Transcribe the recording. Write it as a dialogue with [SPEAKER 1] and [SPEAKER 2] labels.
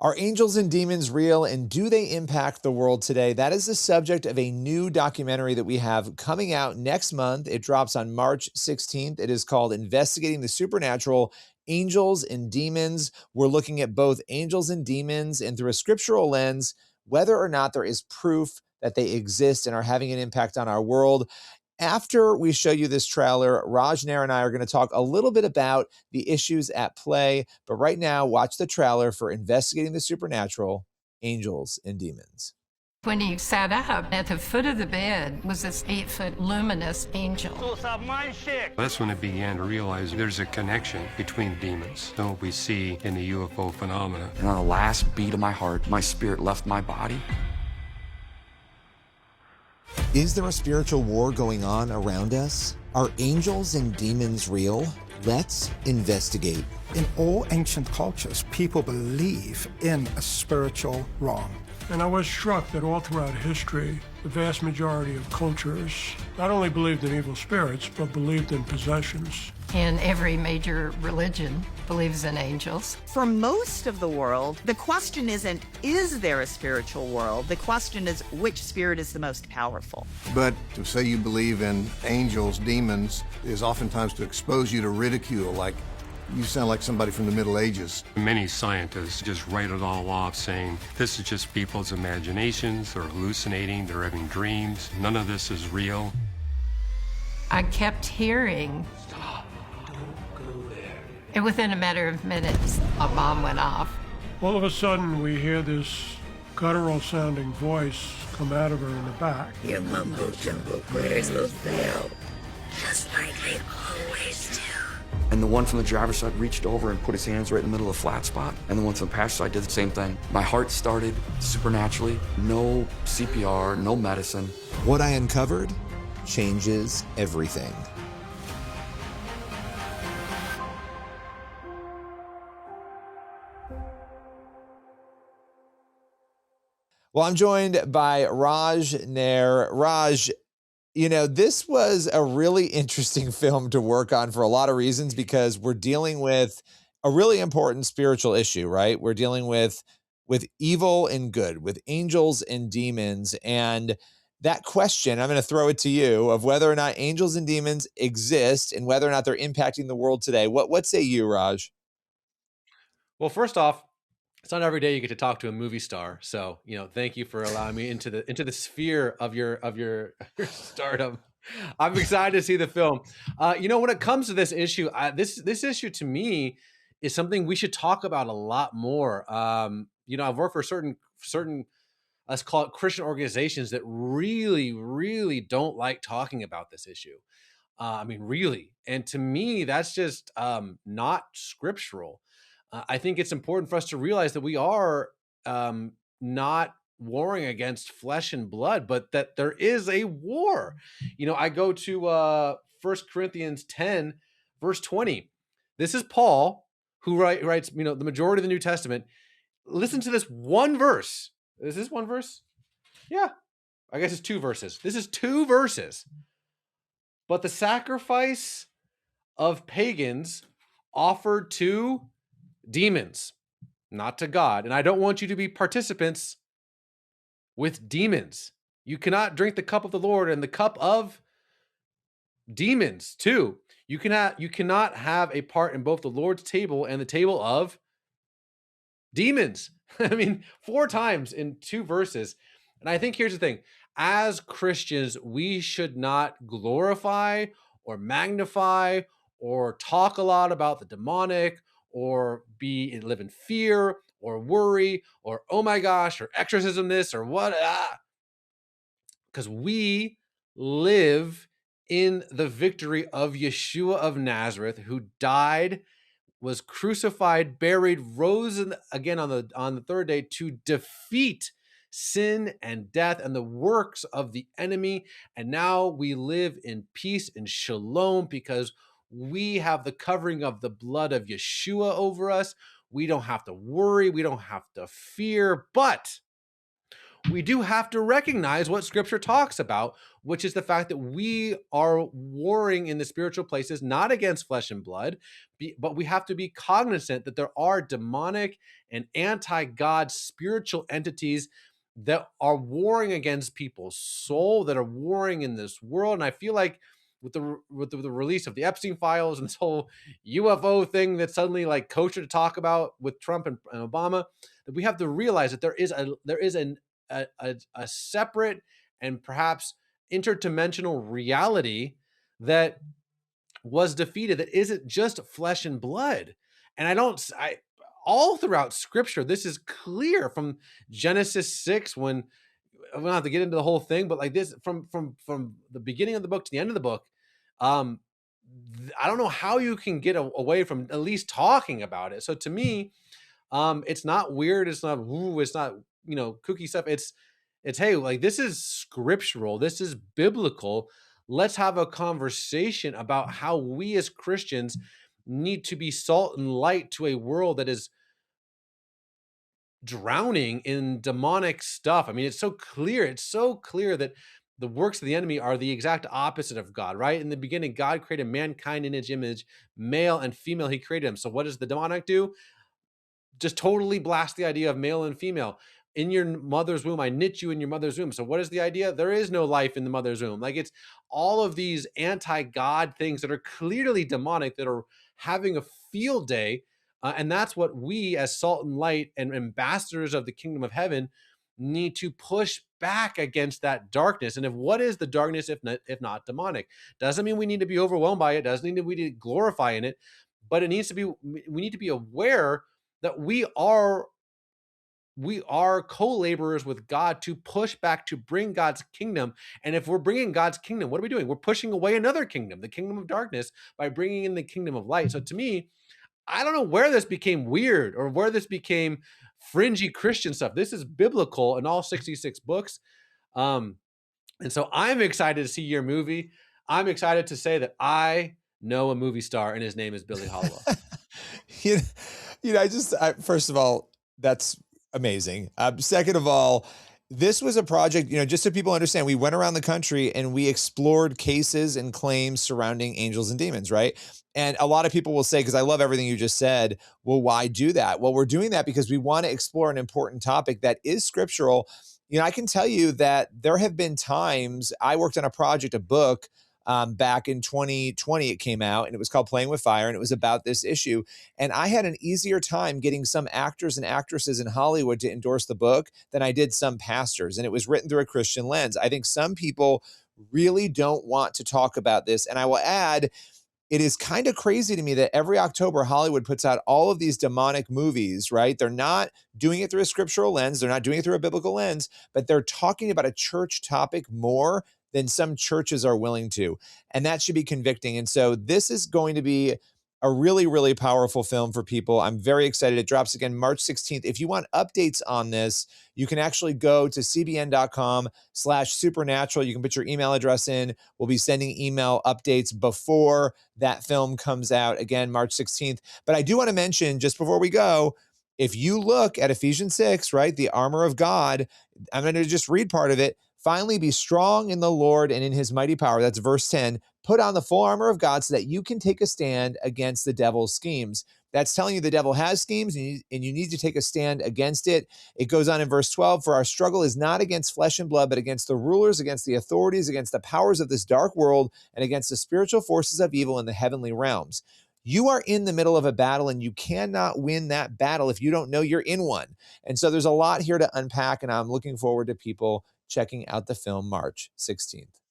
[SPEAKER 1] Are angels and demons real, and do they impact the world today? That is the subject of a new documentary that we have coming out next month. It drops on March 16th. It is called Investigating the Supernatural, Angels and Demons. We're looking at both angels and demons and through a scriptural lens, whether or not there is proof that they exist and are having an impact on our world. After we show you this trailer, Raj Nair and I are going to talk a little bit about the issues at play. But right now, watch the trailer for Investigating the Supernatural, Angels and Demons.
[SPEAKER 2] When he sat up, at the foot of the bed was this 8-foot luminous angel.
[SPEAKER 3] That's when I began to realize there's a connection between demons and what we see in the UFO phenomena.
[SPEAKER 4] And on the last beat of my heart, my spirit left my body.
[SPEAKER 1] Is there a spiritual war going on around us? Are angels and demons real? Let's investigate.
[SPEAKER 5] In all ancient cultures, people believe in a spiritual realm.
[SPEAKER 6] And I was struck that all throughout history, the vast majority of cultures not only believed in evil spirits, but believed in possessions.
[SPEAKER 2] And every major religion believes in angels.
[SPEAKER 7] For most of the world, the question isn't, is there a spiritual world? The question is, which spirit is the most powerful?
[SPEAKER 8] But to say you believe in angels, demons, is oftentimes to expose you to ridicule, like you sound like somebody from the Middle Ages.
[SPEAKER 3] Many scientists just write it all off, saying this is just people's imaginations, they're hallucinating, they're having dreams, none of this is real.
[SPEAKER 2] I kept hearing, and within a matter of minutes, a bomb went off.
[SPEAKER 6] All of a sudden, we hear this guttural sounding voice come out of her in the back.
[SPEAKER 9] Your mumbo jumbo prayers will fail, just like they always do.
[SPEAKER 4] And the one from the driver's side reached over and put his hands right in the middle of the flat spot. And the one from the passenger side did the same thing. My heart started supernaturally. No CPR, no medicine.
[SPEAKER 1] What I uncovered changes everything. Well, I'm joined by Raj Nair. Raj, you know, this was a really interesting film to work on for a lot of reasons because we're dealing with a really important spiritual issue, right? We're dealing with evil and good, with angels and demons. And that question, I'm going to throw it to you, of whether or not angels and demons exist and whether or not they're impacting the world today. What say you, Raj?
[SPEAKER 10] Well, first off, it's not every day you get to talk to a movie star. So, thank you for allowing me into the sphere of your stardom. I'm excited to see the film. When it comes to this issue, this issue to me is something we should talk about a lot more. I've worked for certain, let's call it Christian organizations that really, really don't like talking about this issue. Really. And to me, that's just not scriptural. I think it's important for us to realize that we are not warring against flesh and blood, but that there is a war. I go to 1 Corinthians 10, verse 20. This is Paul, who writes, the majority of the New Testament. Listen to this one verse. Is this one verse? Yeah, I guess it's 2 verses. This is 2 verses. But the sacrifice of pagans offered to demons, not to God. And I don't want you to be participants with demons. You cannot drink the cup of the Lord and the cup of demons too. You cannot have a part in both the Lord's table and the table of demons. 4 times in 2 verses. And I think here's the thing. As Christians, we should not glorify or magnify or talk a lot about the demonic or live in fear or worry or, oh my gosh, or exorcism this or what. Because we live in the victory of Yeshua of Nazareth, who died, was crucified, buried, rose again on the 3rd day to defeat sin and death and the works of the enemy. And now we live in peace and shalom because we have the covering of the blood of Yeshua over us. We don't have to worry. We don't have to fear. But we do have to recognize what scripture talks about, which is the fact that we are warring in the spiritual places, not against flesh and blood, but we have to be cognizant that there are demonic and anti-God spiritual entities that are warring against people's soul, that are warring in this world. And I feel like with the release of the Epstein files and this whole UFO thing that's suddenly like kosher to talk about with Trump and Obama, that we have to realize that there is a separate and perhaps interdimensional reality that was defeated, that isn't just flesh and blood. And I all throughout scripture, this is clear from Genesis 6, when we don't have to get into the whole thing, but like this, from the beginning of the book to the end of the book, um, I don't know how you can get away from at least talking about it. So to me, it's not weird. It's not woo. It's not, kooky stuff. It's hey, like, this is scriptural. This is biblical. Let's have a conversation about how we as Christians need to be salt and light to a world that is drowning in demonic stuff. I mean, it's so clear. It's so clear that the works of the enemy are the exact opposite of God, right? In the beginning, God created mankind in his image, male and female, he created them. So what does the demonic do? Just totally blast the idea of male and female. In your mother's womb, I knit you in your mother's womb. So what is the idea? There is no life in the mother's womb. Like, it's all of these anti-God things that are clearly demonic, that are having a field day. And that's what we as salt and light and ambassadors of the kingdom of heaven need to push back against, that darkness. And what is the darkness if not demonic? Doesn't mean we need to be overwhelmed by it. Doesn't mean that we need to glorify in it, but we need to be aware that we are co-laborers with God to push back, to bring God's kingdom. And if we're bringing God's kingdom, what are we doing? We're pushing away another kingdom, the kingdom of darkness, by bringing in the kingdom of light. So to me, I don't know where this became weird or where this became fringy Christian stuff. This is biblical in all 66 books. And so I'm excited to see your movie. I'm excited to say that I know a movie star and his name is Billy Hallowell.
[SPEAKER 1] First of all, that's amazing. Second of all, this was a project, just so people understand, we went around the country and we explored cases and claims surrounding angels and demons, right? And a lot of people will say, because I love everything you just said, well, why do that? Well, we're doing that because we want to explore an important topic that is scriptural. I can tell you that there have been times I worked on a book, back in 2020, it came out, and it was called Playing with Fire, and it was about this issue. And I had an easier time getting some actors and actresses in Hollywood to endorse the book than I did some pastors. And it was written through a Christian lens. I think some people really don't want to talk about this. And I will add, it is kind of crazy to me that every October Hollywood puts out all of these demonic movies, right? They're not doing it through a scriptural lens. They're not doing it through a biblical lens, but they're talking about a church topic more than some churches are willing to. And that should be convicting. And so this is going to be a really, really powerful film for people. I'm very excited. It drops again March 16th. If you want updates on this, you can actually go to cbn.com/supernatural. You can put your email address in. We'll be sending email updates before that film comes out, again, March 16th. But I do want to mention, just before we go, if you look at Ephesians 6, right, the armor of God, I'm going to just read part of it. Finally, be strong in the Lord and in his mighty power. That's verse 10. Put on the full armor of God so that you can take a stand against the devil's schemes. That's telling you the devil has schemes and you need to take a stand against it. It goes on in verse 12. For our struggle is not against flesh and blood, but against the rulers, against the authorities, against the powers of this dark world, and against the spiritual forces of evil in the heavenly realms. You are in the middle of a battle and you cannot win that battle if you don't know you're in one. And so there's a lot here to unpack, and I'm looking forward to people checking out the film March 16th.